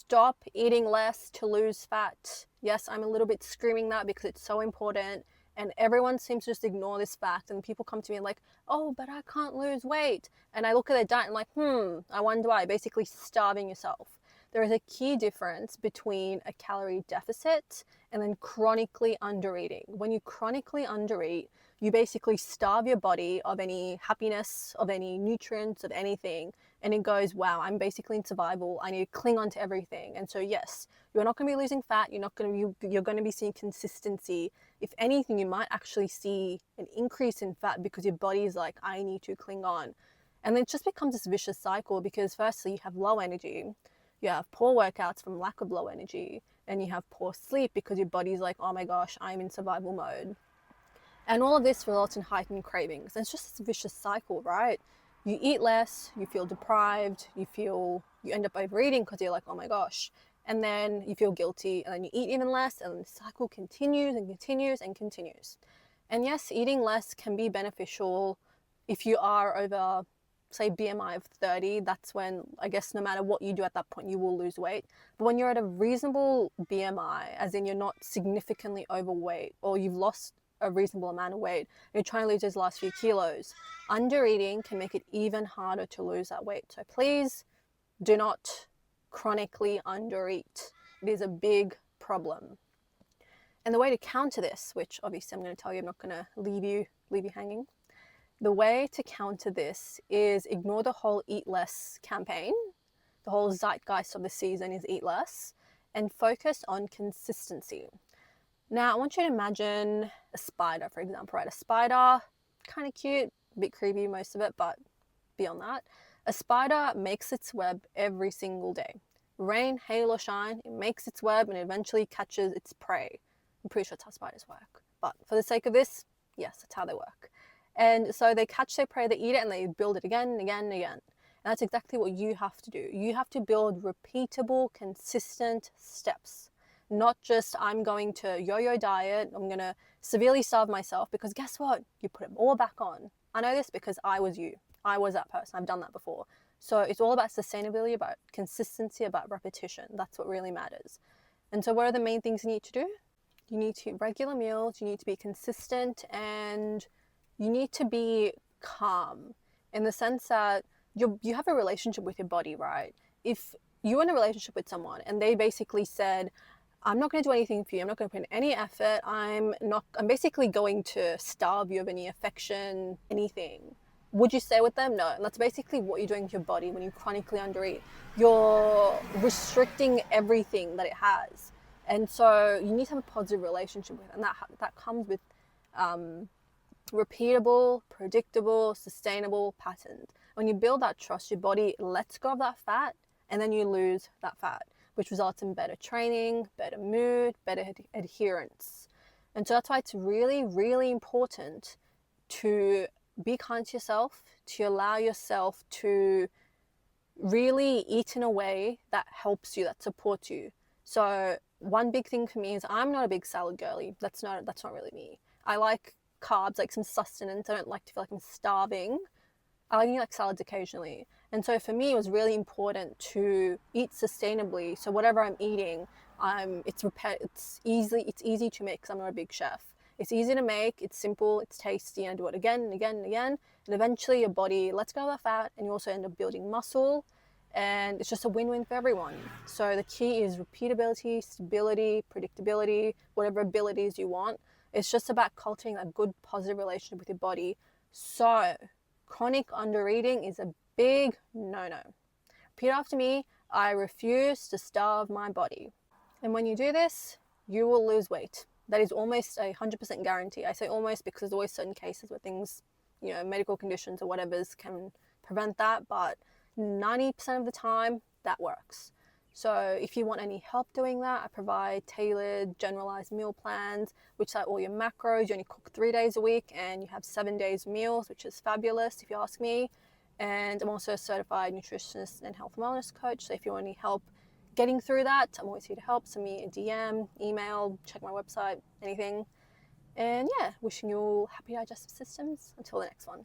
stop eating less to lose fat. Yes, I'm a little bit screaming that because it's so important, and everyone seems to just ignore this fact, and people come to me like, oh, but I can't lose weight. And I look at their diet and I'm like, I wonder why. Basically starving yourself. There is a key difference between a calorie deficit and then chronically undereating. When you chronically undereat, you basically starve your body of any happiness, of any nutrients, of anything. And it goes, wow, I'm basically in survival. I need to cling on to everything. And so yes, you're not going to be losing fat. You're going to be seeing consistency. If anything, you might actually see an increase in fat because your body is like, I need to cling on. And then it just becomes this vicious cycle because firstly, you have low energy. You have poor workouts from lack of low energy, and you have poor sleep because your body's like, oh my gosh, I'm in survival mode. And all of this results in heightened cravings. And it's just this vicious cycle, right? You eat less, you feel deprived, you end up overeating because you're like, oh my gosh. And then you feel guilty, and then you eat even less, and the cycle continues and continues and continues. And yes, eating less can be beneficial if you are over, say, BMI of 30. That's when, I guess, no matter what you do at that point, you will lose weight. But when you're at a reasonable BMI, as in you're not significantly overweight, or you've lost a reasonable amount of weight, and you're trying to lose those last few kilos, undereating can make it even harder to lose that weight. So please do not chronically undereat. It is a big problem. And the way to counter this, which obviously I'm going to tell you, I'm not going to leave you hanging. The way to counter this is ignore the whole eat less campaign. The whole zeitgeist of the season is eat less, and focus on consistency. Now, I want you to imagine a spider, for example, right? A spider, kind of cute, a bit creepy, most of it, but beyond that, a spider makes its web every single day. Rain, hail, or shine, it makes its web and eventually catches its prey. I'm pretty sure that's how spiders work. But for the sake of this, yes, that's how they work. And so they catch their prey, they eat it, and they build it again and again and again. And that's exactly what you have to do. You have to build repeatable, consistent steps. Not just, I'm going to yo-yo diet, I'm going to severely starve myself, because guess what? You put it all back on. I know this because I was you. I was that person. I've done that before. So it's all about sustainability, about consistency, about repetition. That's what really matters. And so what are the main things you need to do? You need to eat regular meals, you need to be consistent, and you need to be calm in the sense that you have a relationship with your body, right? If you're in a relationship with someone and they basically said, I'm not going to do anything for you, I'm not going to put in any effort, I'm basically going to starve you of any affection, anything. Would you stay with them? No. And that's basically what you're doing to your body when you chronically undereat. You're restricting everything that it has. And so you need to have a positive relationship with it. And that comes with repeatable, predictable, sustainable patterns. When you build that trust, your body lets go of that fat, and then you lose that fat, which results in better training, better mood, better adherence. And so that's why it's really, really important to be kind to yourself, to allow yourself to really eat in a way that helps you, that supports you. So one big thing for me is I'm not a big salad girly. That's not really me. I like carbs, like some sustenance. I don't like to feel like I'm starving. I like eating like salads occasionally. And so for me, it was really important to eat sustainably. So whatever I'm eating, it's easy to make because I'm not a big chef. It's easy to make, it's simple, it's tasty, and I do it again and again and again. And eventually your body lets go of the fat, and you also end up building muscle. And it's just a win-win for everyone. So the key is repeatability, stability, predictability, whatever abilities you want. It's just about cultivating a good, positive relationship with your body. So chronic undereating is a big no-no. Repeat after me. I refuse to starve my body. And when you do this, you will lose weight. That is almost a 100% guarantee. I say almost because there's always certain cases where things, medical conditions or whatever's can prevent that, but 90% of the time that works. So if you want any help doing that, I provide tailored, generalized meal plans, which are all your macros. You only cook 3 days a week and you have 7 days meals, which is fabulous if you ask me. And I'm also a certified nutritionist and health and wellness coach. So if you want any help getting through that, I'm always here to help. Send me a DM, email, check my website, anything. And yeah, wishing you all happy digestive systems. Until the next one.